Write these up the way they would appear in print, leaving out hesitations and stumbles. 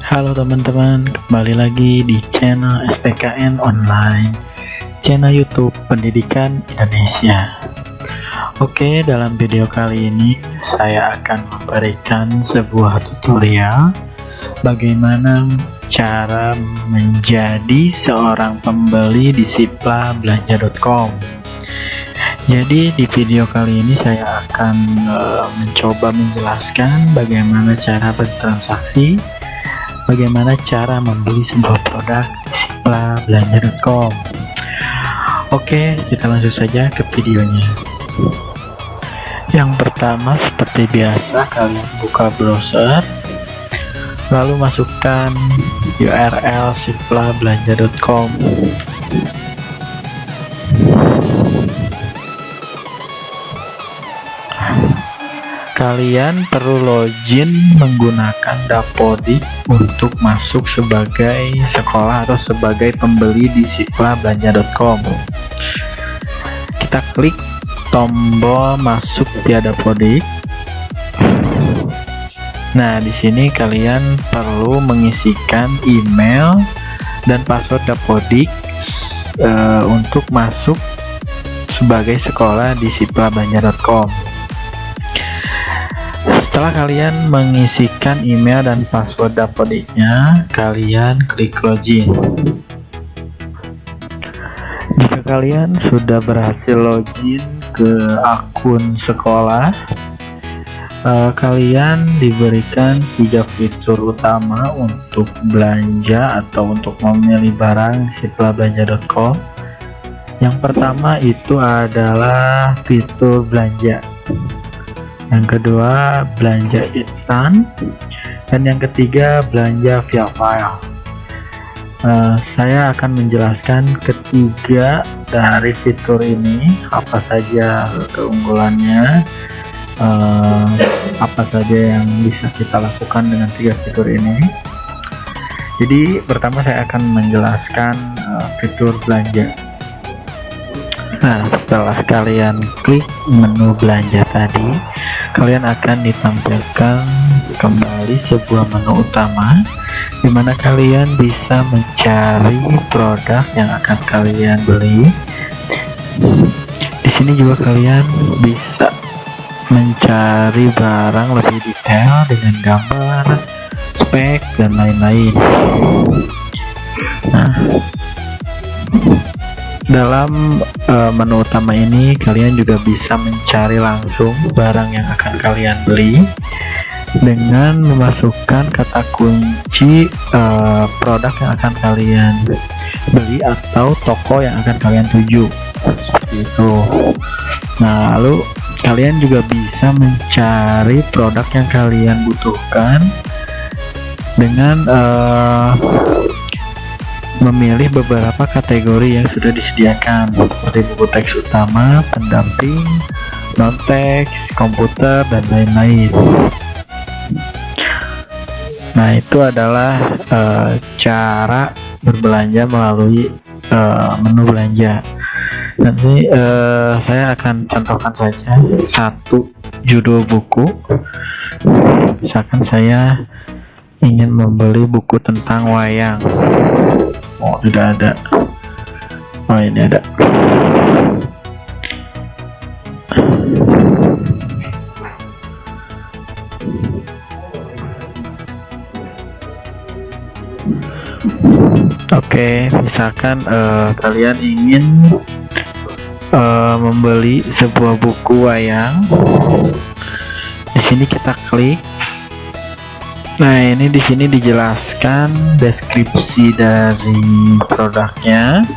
Halo teman-teman, kembali lagi di channel SPKN Online, channel YouTube Pendidikan Indonesia. Oke, dalam video kali ini saya akan memberikan sebuah tutorial bagaimana cara menjadi seorang pembeli di siplabelanja.com. Jadi di video kali ini saya akan mencoba menjelaskan bagaimana cara bertransaksi, bagaimana cara membeli sebuah produk di siplabelanja.com. Oke, kita langsung saja ke videonya. Yang pertama, seperti biasa, kalian buka browser, lalu masukkan URL siplabelanja.com. Kalian perlu login menggunakan Dapodik untuk masuk sebagai sekolah atau sebagai pembeli di siplabelanja.com. Kita klik tombol masuk via Dapodik. Nah, di sini kalian perlu mengisikan email dan password Dapodik untuk masuk sebagai sekolah di siplabelanja.com. Setelah kalian mengisikan email dan password Dapodiknya, kalian klik login. Jika kalian sudah berhasil login ke akun sekolah, kalian diberikan 3 fitur utama untuk belanja atau untuk memilih barang siplabelanja.com. Yang pertama itu adalah fitur belanja. Yang kedua, belanja instan, dan yang ketiga, belanja via file. Saya akan menjelaskan ketiga dari fitur ini, apa saja keunggulannya, apa saja yang bisa kita lakukan dengan 3 fitur ini. Jadi pertama saya akan menjelaskan fitur belanja. Nah, setelah kalian klik menu belanja tadi, kalian akan ditampilkan kembali sebuah menu utama di mana kalian bisa mencari produk yang akan kalian beli. Di sini juga kalian bisa mencari barang lebih detail dengan gambar, spek, dan lain-lain. Nah, dalam menu utama ini kalian juga bisa mencari langsung barang yang akan kalian beli dengan memasukkan kata kunci produk yang akan kalian beli atau toko yang akan kalian tuju, seperti itu. Nah, lalu kalian juga bisa mencari produk yang kalian butuhkan dengan memilih beberapa kategori yang sudah disediakan, seperti buku teks utama, pendamping, non-teks, komputer, dan lain-lain. Nah, itu adalah cara berbelanja melalui menu belanja. Nanti saya akan contohkan saja satu judul buku. Misalkan saya ingin membeli buku tentang wayang. Oh, tidak ada. Oh, ini ada. Oke, misalkan kalian ingin membeli sebuah buku wayang. Di sini kita klik. Nah, ini di sini dijelaskan deskripsi dari produknya,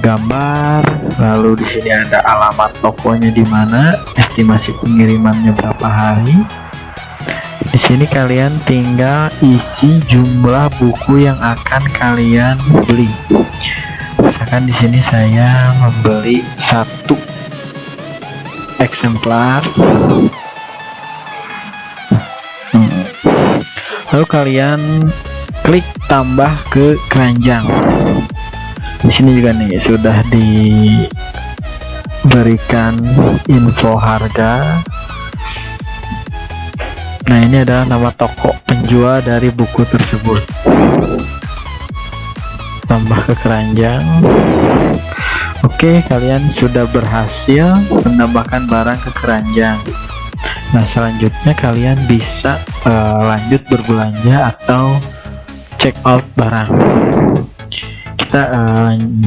gambar, lalu di sini ada alamat tokonya di mana, estimasi pengirimannya berapa hari. Di sini kalian tinggal isi jumlah buku yang akan kalian beli. Misalkan di sini saya membeli 1 eksemplar. Lalu kalian klik tambah ke keranjang. Di sini juga nih sudah diberikan info harga. Nah, ini adalah nama toko penjual dari buku tersebut. Tambah ke keranjang. Oke, kalian sudah berhasil menambahkan barang ke keranjang. Nah, selanjutnya kalian bisa lanjut berbelanja atau check out barang. Kita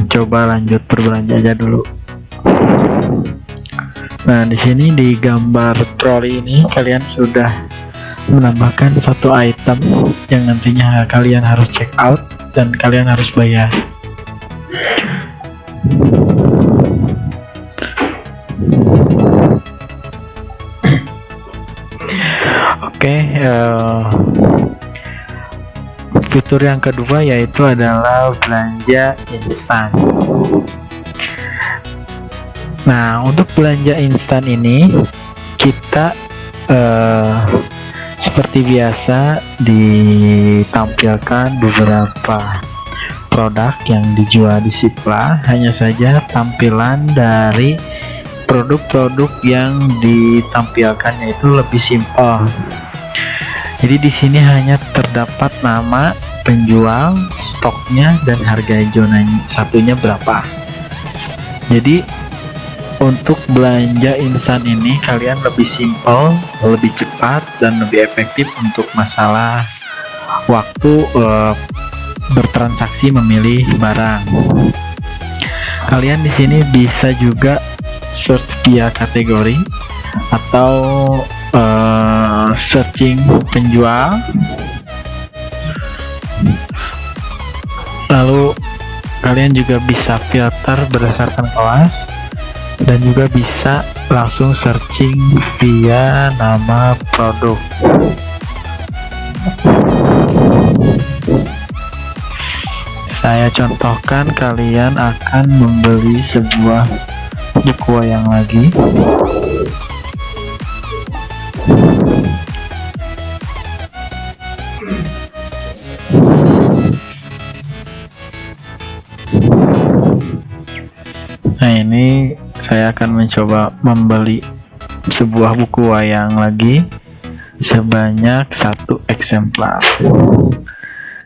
coba lanjut berbelanja aja dulu. Nah, di sini di gambar troli ini kalian sudah menambahkan satu item yang nantinya kalian harus check out dan kalian harus bayar. Oke, fitur yang kedua yaitu adalah belanja instan. Nah, untuk belanja instan ini kita seperti biasa ditampilkan beberapa produk yang dijual di Sipla. Hanya saja tampilan dari produk-produk yang ditampilkan yaitu lebih simpel. Jadi di sini hanya terdapat nama penjual, stoknya, dan harga zona satunya berapa. Jadi untuk belanja instan ini kalian lebih simpel, lebih cepat, dan lebih efektif untuk masalah waktu bertransaksi memilih barang. Kalian di sini bisa juga search via kategori atau searching penjual, lalu kalian juga bisa filter berdasarkan kelas dan juga bisa langsung searching via nama produk. Saya contohkan, kalian akan membeli sebuah buku wayang lagi. Nah, ini saya akan mencoba membeli sebuah buku wayang lagi sebanyak 1 eksemplar.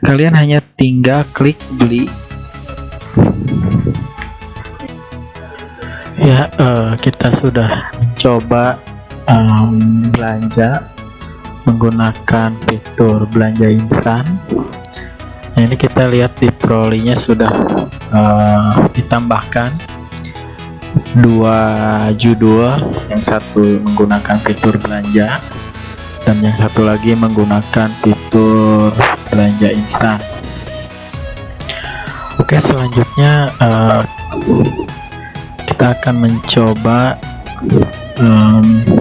Kalian hanya tinggal klik beli. Ya, kita sudah mencoba belanja menggunakan fitur belanja instan. Nah, ini kita lihat di trolinya sudah ditambahkan 2 judul, yang satu menggunakan fitur belanja dan yang satu lagi menggunakan fitur belanja instan. Oke, selanjutnya kita akan mencoba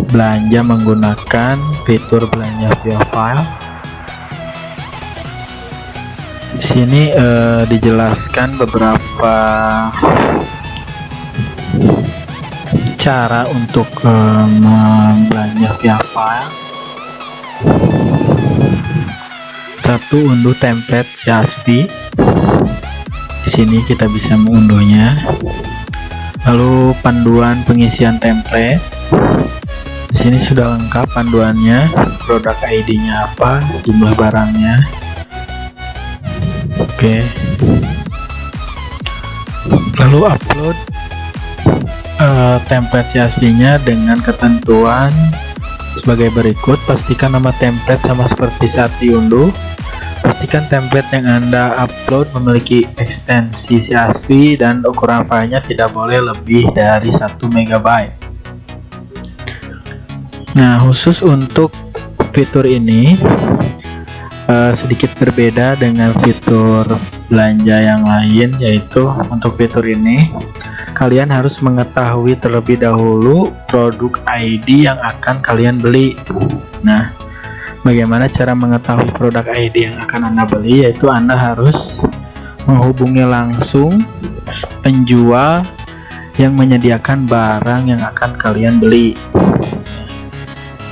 belanja menggunakan fitur belanja via file. Di sini dijelaskan beberapa cara untuk membelanja via file. Satu, unduh template CSV. Di sini kita bisa mengunduhnya. Lalu panduan pengisian template. Di sini sudah lengkap panduannya, produk ID-nya apa, jumlah barangnya. Oke. Lalu upload template CSV-nya dengan ketentuan sebagai berikut. Pastikan nama template sama seperti saat diunduh. Pastikan template yang Anda upload memiliki ekstensi CSV dan ukuran filenya tidak boleh lebih dari 1 MB. Nah, khusus untuk fitur ini sedikit berbeda dengan fitur belanja yang lain, yaitu untuk fitur ini kalian harus mengetahui terlebih dahulu produk ID yang akan kalian beli. Nah, bagaimana cara mengetahui produk ID yang akan Anda beli? Yaitu Anda harus menghubungi langsung penjual yang menyediakan barang yang akan kalian beli.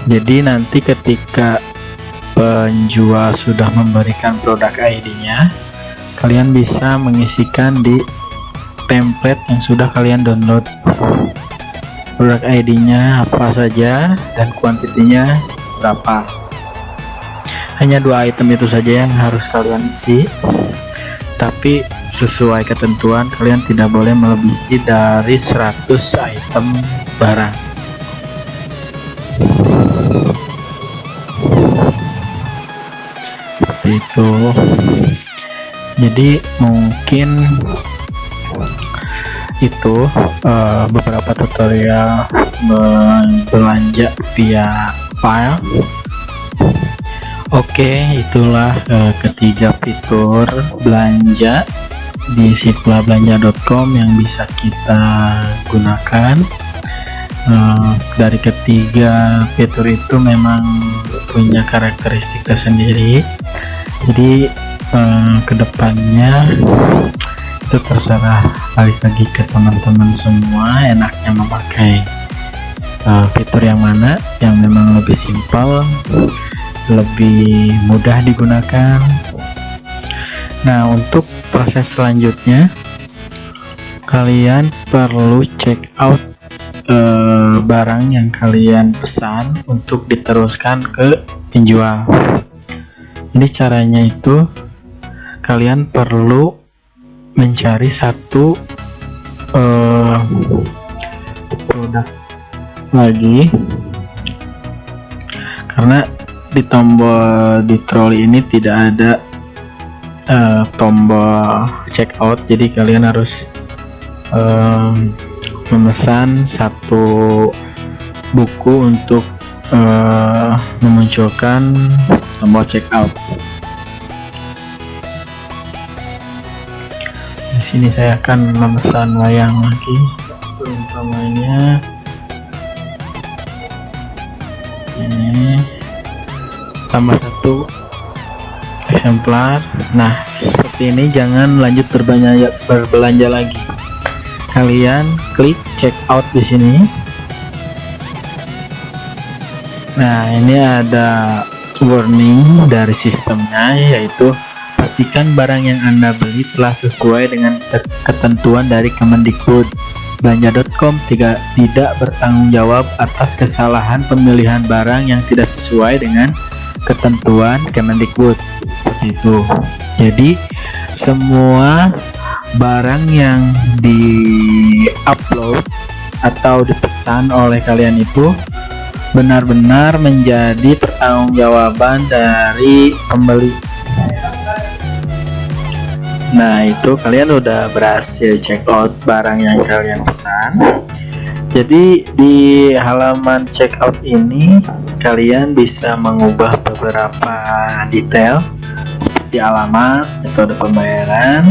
Jadi nanti ketika penjual sudah memberikan produk ID-nya, kalian bisa mengisikan di template yang sudah kalian download. Produk ID-nya apa saja dan kuantitinya berapa. hanya 2 item itu saja yang harus kalian isi, tapi sesuai ketentuan kalian tidak boleh melebihi dari 100 item barang. Seperti itu. Jadi mungkin itu beberapa tutorial belanja via file. Oke, itulah ketiga fitur belanja di siplabelanja.com yang bisa kita gunakan. Dari ketiga fitur itu memang punya karakteristik tersendiri, jadi kedepannya itu terserah balik lagi ke teman-teman semua enaknya memakai fitur yang mana yang memang lebih simpel, lebih mudah digunakan. Nah, untuk proses selanjutnya kalian perlu check out barang yang kalian pesan untuk diteruskan ke penjual. Jadi caranya itu kalian perlu mencari satu produk lagi, karena di tombol di troli ini tidak ada tombol check out, jadi kalian harus memesan satu buku untuk memunculkan tombol check out. Di sini saya akan memesan wayang lagi, umpamanya ini tambah 1 eksemplar. Nah, seperti ini. Jangan lanjut berbelanja lagi, kalian klik check out di sini. Nah, ini ada warning dari sistemnya, yaitu pastikan barang yang Anda beli telah sesuai dengan ketentuan dari Kemendikbud. Belanja.com tidak bertanggung jawab atas kesalahan pemilihan barang yang tidak sesuai dengan ketentuan Kemendikbud. Seperti itu. Jadi semua barang yang di-upload atau dipesan oleh kalian itu benar-benar menjadi pertanggungjawaban dari pembeli. Nah, itu kalian udah berhasil check out barang yang kalian pesan. Jadi di halaman check out ini kalian bisa mengubah beberapa detail seperti alamat, metode pembayaran,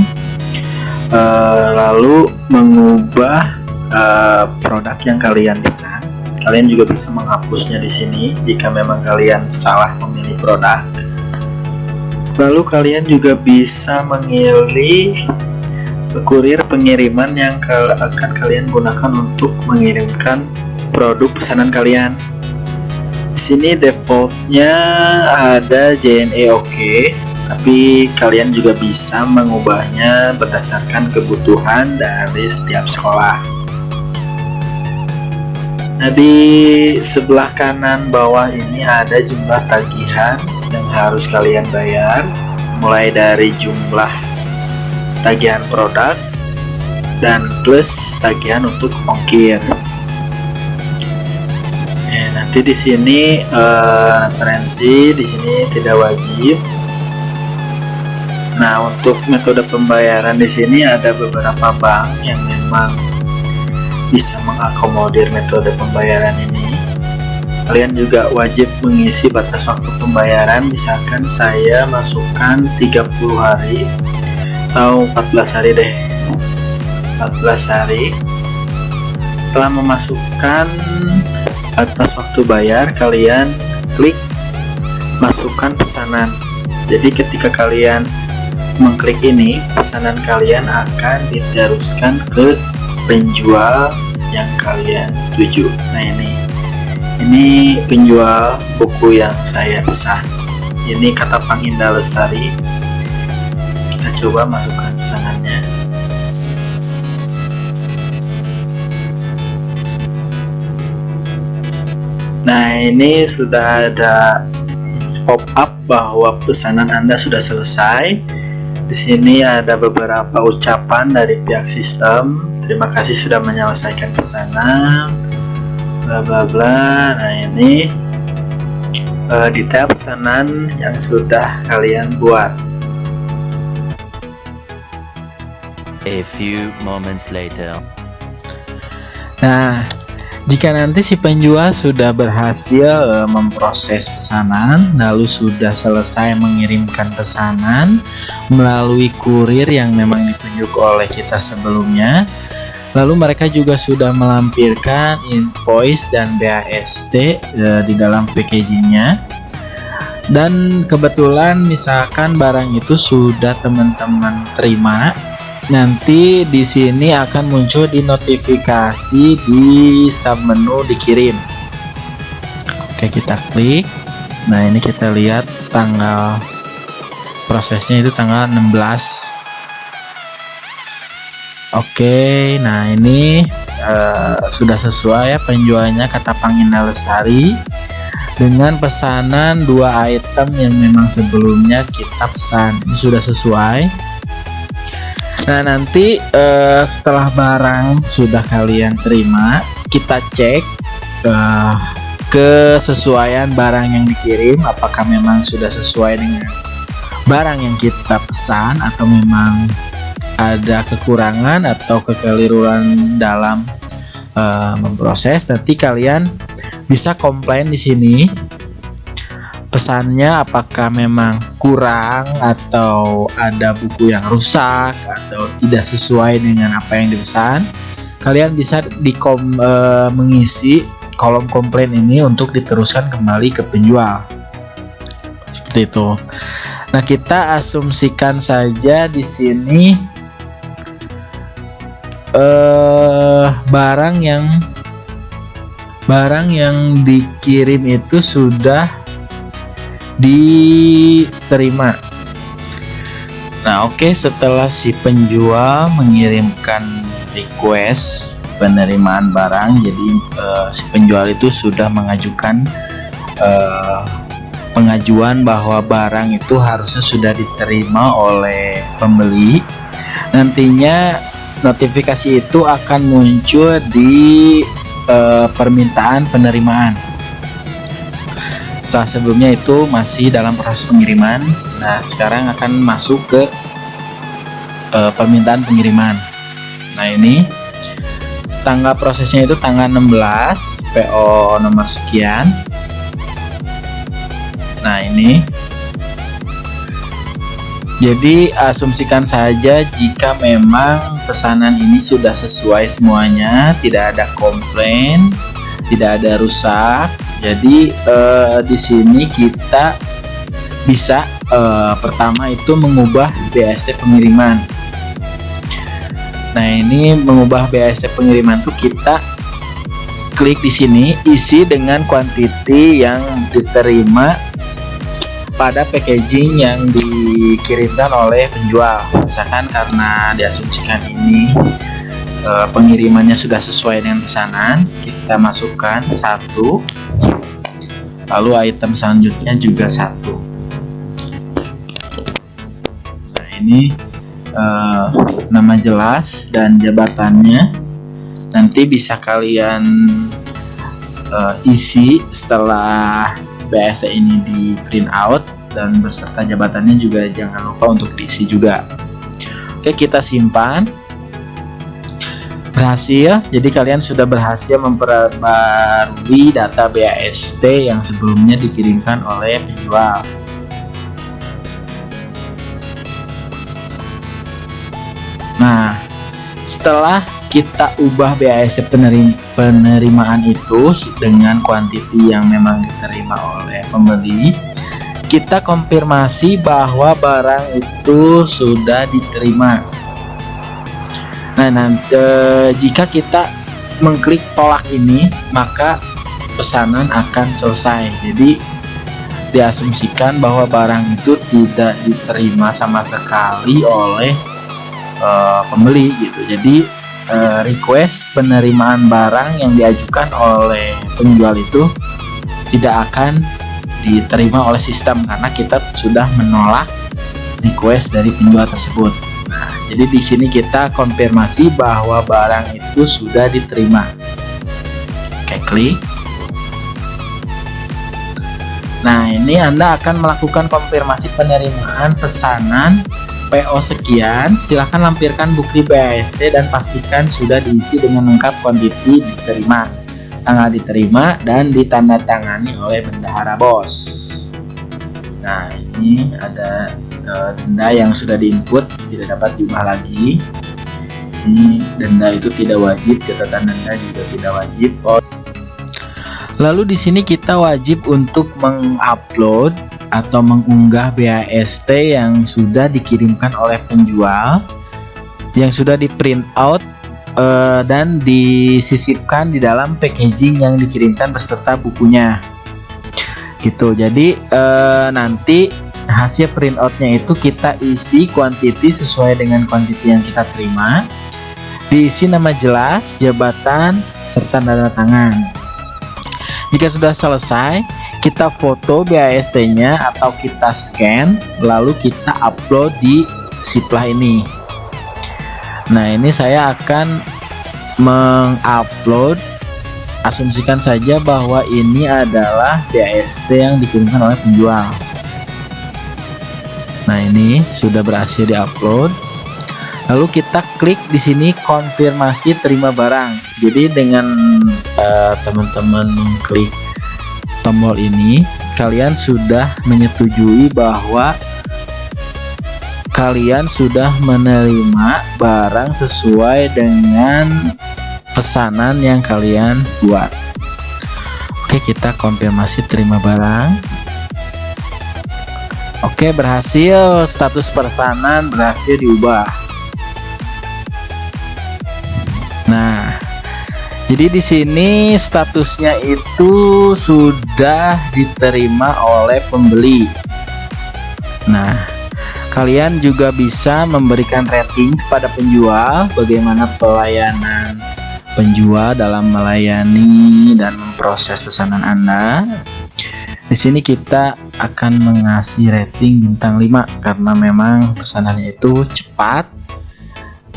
lalu mengubah produk yang kalian pesan. Kalian juga bisa menghapusnya di sini jika memang kalian salah memilih produk. Lalu kalian juga bisa memilih kurir pengiriman yang akan kalian gunakan untuk mengirimkan produk pesanan kalian. Di sini defaultnya ada JNE OK, tapi kalian juga bisa mengubahnya berdasarkan kebutuhan dari setiap sekolah. Nah, di sebelah kanan bawah ini ada jumlah tagihan yang harus kalian bayar, mulai dari jumlah tagihan produk dan plus tagihan untuk ongkir. Nanti di sini referensi di sini tidak wajib. Nah, untuk metode pembayaran di sini ada beberapa bank yang memang bisa mengakomodir metode pembayaran ini. Kalian juga wajib mengisi batas waktu pembayaran. Misalkan saya masukkan 30 hari atau 14 hari deh, 14 hari. Setelah memasukkan batas waktu bayar, kalian klik masukkan pesanan. Jadi ketika kalian mengklik ini, pesanan kalian akan diteruskan ke penjual yang kalian tuju. Nah, ini penjual buku yang saya pesan. Ini Katapang Indah Lestari. Kita coba masukkan pesanannya. Nah, ini sudah ada pop up bahwa pesanan Anda sudah selesai. Di sini ada beberapa ucapan dari pihak sistem. Terima kasih sudah menyelesaikan pesanan. Bla bla bla. Nah ini detail pesanan yang sudah kalian buat. A few moments later. Nah, jika nanti si penjual sudah berhasil memproses pesanan, lalu sudah selesai mengirimkan pesanan melalui kurir yang memang ditunjuk oleh kita sebelumnya, lalu mereka juga sudah melampirkan invoice dan BAST di dalam packagingnya. Dan kebetulan misalkan barang itu sudah teman-teman terima, nanti di sini akan muncul di notifikasi di submenu dikirim. Oke, kita klik. Nah, ini kita lihat tanggal prosesnya itu tanggal 16. Oke, nah ini sudah sesuai ya penjualnya, kata Panginda Lestari, dengan pesanan 2 item yang memang sebelumnya kita pesan. Ini sudah sesuai. Nah, nanti setelah barang sudah kalian terima, kita cek kesesuaian barang yang dikirim, apakah memang sudah sesuai dengan barang yang kita pesan atau memang ada kekurangan atau kekeliruan dalam memproses. Nanti kalian bisa komplain di sini pesannya apakah memang kurang atau ada buku yang rusak atau tidak sesuai dengan apa yang dipesan. Kalian bisa mengisi kolom komplain ini untuk diteruskan kembali ke penjual, seperti itu. Nah, kita asumsikan saja di sini barang yang dikirim itu sudah diterima. Nah, oke, setelah si penjual mengirimkan request penerimaan barang, jadi si penjual itu sudah mengajukan pengajuan bahwa barang itu harusnya sudah diterima oleh pembeli. Nantinya notifikasi itu akan muncul di permintaan penerimaan. Setelah sebelumnya itu masih dalam proses pengiriman. Nah, sekarang akan masuk ke permintaan pengiriman. Nah, ini tanggal prosesnya itu tanggal 16, PO nomor sekian. Nah, ini jadi asumsikan saja jika memang pesanan ini sudah sesuai semuanya, tidak ada komplain, tidak ada rusak. Jadi di sini kita bisa pertama itu mengubah BAST pengiriman. Nah, ini mengubah BAST pengiriman tuh kita klik di sini, isi dengan quantity yang diterima pada packaging yang dikirimkan oleh penjual. Misalkan karena diasumsikan ini pengirimannya sudah sesuai dengan pesanan, kita masukkan 1, lalu item selanjutnya juga 1. Nah, ini nama jelas dan jabatannya nanti bisa kalian isi setelah BAST ini di print out, dan beserta jabatannya juga jangan lupa untuk diisi juga. Oke, kita simpan. Berhasil, jadi kalian sudah berhasil memperbarui data BAST yang sebelumnya dikirimkan oleh penjual. Nah, setelah kita ubah BAST penerimaan itu dengan kuantiti yang memang diterima oleh pembeli, kita konfirmasi bahwa barang itu sudah diterima. Nah, jika kita mengklik tolak ini, maka pesanan akan selesai. Jadi diasumsikan bahwa barang itu tidak diterima sama sekali oleh pembeli gitu. Jadi request penerimaan barang yang diajukan oleh penjual itu tidak akan diterima oleh sistem karena kita sudah menolak request dari penjual tersebut. Nah, jadi di sini kita konfirmasi bahwa barang itu sudah diterima. Oke, klik. Nah, ini Anda akan melakukan konfirmasi penerimaan pesanan PO sekian. Silahkan lampirkan bukti BAST dan pastikan sudah diisi dengan lengkap kuantiti diterima, tanggal diterima, dan ditandatangani oleh bendahara bos. Nah, ini ada denda yang sudah diinput, tidak dapat diubah lagi. Ini denda itu tidak wajib, catatan denda juga tidak wajib. Lalu di sini kita wajib untuk mengupload atau mengunggah BAST yang sudah dikirimkan oleh penjual, yang sudah di print out dan disisipkan di dalam packaging yang dikirimkan beserta bukunya. Gitu. Jadi nanti hasil print outnya itu kita isi kuantiti sesuai dengan kuantiti yang kita terima, diisi nama jelas, jabatan, serta tanda tangan. Jika sudah selesai, kita foto BAST-nya atau kita scan, lalu kita upload di Siplah ini. Nah, ini saya akan mengupload, asumsikan saja bahwa ini adalah BAST yang dikirimkan oleh penjual. Nah, ini sudah berhasil diupload. Lalu kita klik di sini konfirmasi terima barang. Jadi dengan teman-teman mengklik tombol ini, kalian sudah menyetujui bahwa kalian sudah menerima barang sesuai dengan pesanan yang kalian buat. Oke, kita konfirmasi terima barang. Oke, berhasil, status pesanan berhasil diubah. Nah, jadi di sini statusnya itu sudah diterima oleh pembeli. Nah, kalian juga bisa memberikan rating kepada penjual, bagaimana pelayanan penjual dalam melayani dan memproses pesanan Anda. Di sini kita akan mengasih rating bintang 5 karena memang pesanannya itu cepat,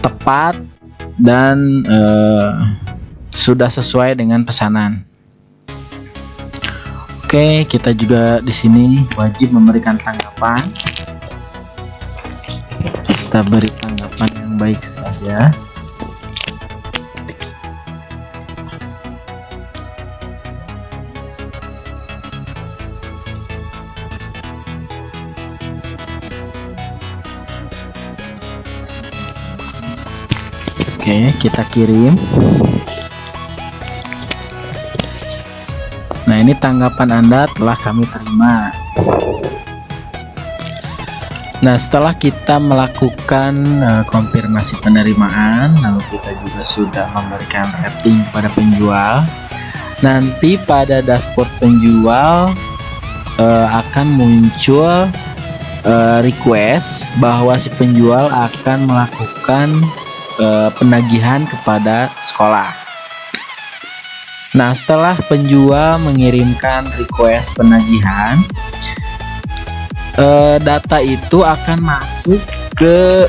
tepat, dan sudah sesuai dengan pesanan. Oke, kita juga di sini wajib memberikan tanggapan. Kita beri tanggapan yang baik saja. Oke, kita kirim. Nah, ini tanggapan Anda telah kami terima. Nah, setelah kita melakukan konfirmasi penerimaan, lalu kita juga sudah memberikan rating pada penjual. Nanti pada dashboard penjual akan muncul request bahwa si penjual akan melakukan penagihan kepada sekolah. Nah, setelah penjual mengirimkan request penagihan, data itu akan masuk ke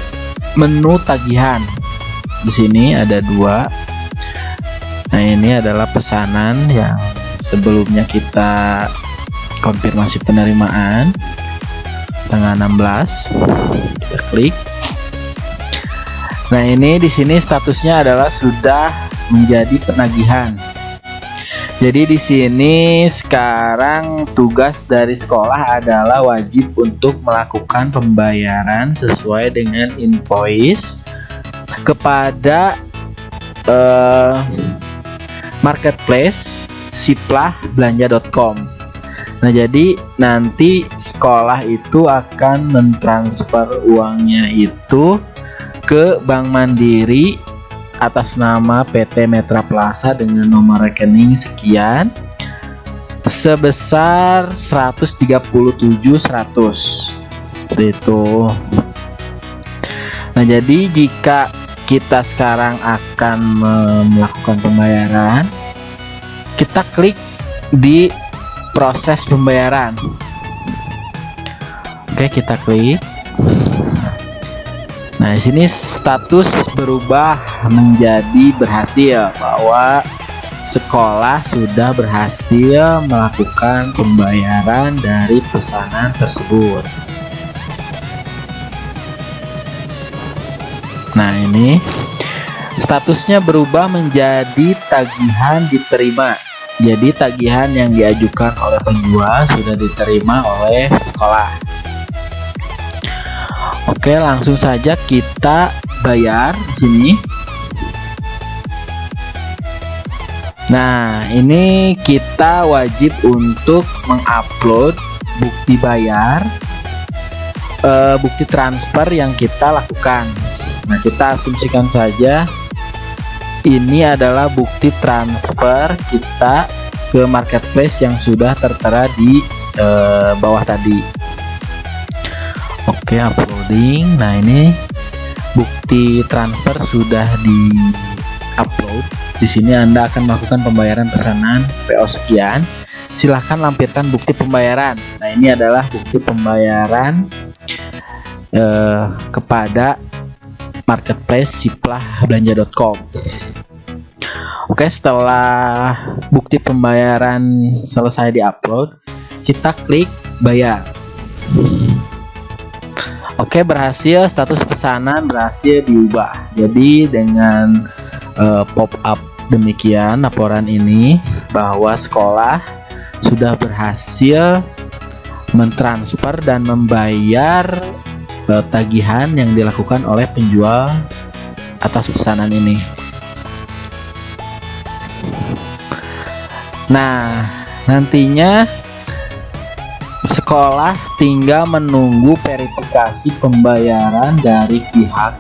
menu tagihan. Di sini ada 2. Nah, ini adalah pesanan yang sebelumnya kita konfirmasi penerimaan tanggal 16. Kita klik. Nah, ini di sini statusnya adalah sudah menjadi penagihan. Jadi di sini sekarang tugas dari sekolah adalah wajib untuk melakukan pembayaran sesuai dengan invoice kepada marketplace siplahbelanja.com. Nah, jadi nanti sekolah itu akan mentransfer uangnya itu ke Bank Mandiri atas nama PT Metra Plaza dengan nomor rekening sekian sebesar 137.100 seperti itu. Nah, jadi jika kita sekarang akan melakukan pembayaran, kita klik di proses pembayaran. Oke, kita klik. Nah, di sini status berubah menjadi berhasil, bahwa sekolah sudah berhasil melakukan pembayaran dari pesanan tersebut. Nah, ini statusnya berubah menjadi tagihan diterima. Jadi tagihan yang diajukan oleh penjual sudah diterima oleh sekolah. Oke, langsung saja kita bayar di sini. Nah, ini kita wajib untuk mengupload bukti bayar, bukti transfer yang kita lakukan. Nah, kita asumsikan saja ini adalah bukti transfer kita ke marketplace yang sudah tertera di bawah tadi. Oke, uploading. Nah, ini bukti transfer sudah di-upload. Di sini Anda akan melakukan pembayaran pesanan PO sekian. Silahkan lampirkan bukti pembayaran. Nah, ini adalah bukti pembayaran kepada marketplace siplahbelanja.com. Oke, setelah bukti pembayaran selesai diupload, kita klik bayar. Oke, berhasil, status pesanan berhasil diubah. Jadi dengan pop up demikian laporan ini, bahwa sekolah sudah berhasil mentransfer dan membayar tagihan yang dilakukan oleh penjual atas pesanan ini. Nah, nantinya sekolah tinggal menunggu verifikasi pembayaran dari pihak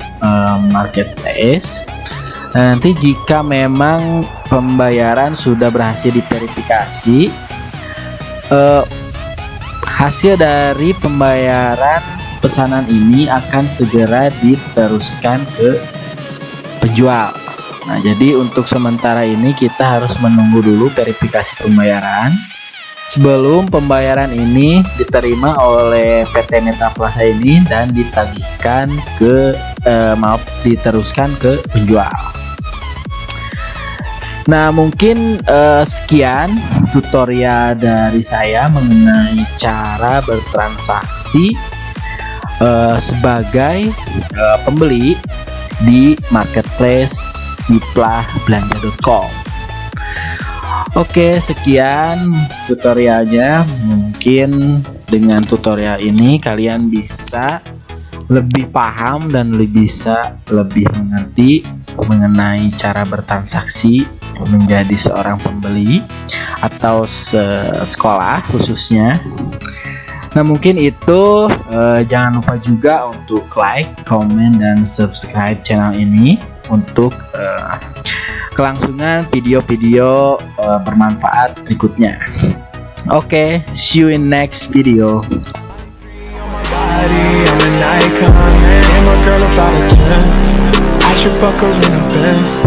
marketplace. Nah, nanti jika memang pembayaran sudah berhasil diverifikasi, hasil dari pembayaran pesanan ini akan segera diteruskan ke penjual. Nah, jadi untuk sementara ini kita harus menunggu dulu verifikasi pembayaran sebelum pembayaran ini diterima oleh PT Meta Plaza ini dan ditagihkan diteruskan ke penjual. Nah, mungkin sekian tutorial dari saya mengenai cara bertransaksi sebagai pembeli di marketplace siplahbelanja.com. Oke, sekian tutorialnya. Mungkin dengan tutorial ini kalian bisa lebih paham dan lebih mengerti mengenai cara bertransaksi menjadi seorang pembeli atau sekolah khususnya. Nah, mungkin itu, jangan lupa juga untuk like, comment, dan subscribe channel ini untuk kelangsungan video-video bermanfaat berikutnya. Oke, see you in next video. I should fuck her in a Benz.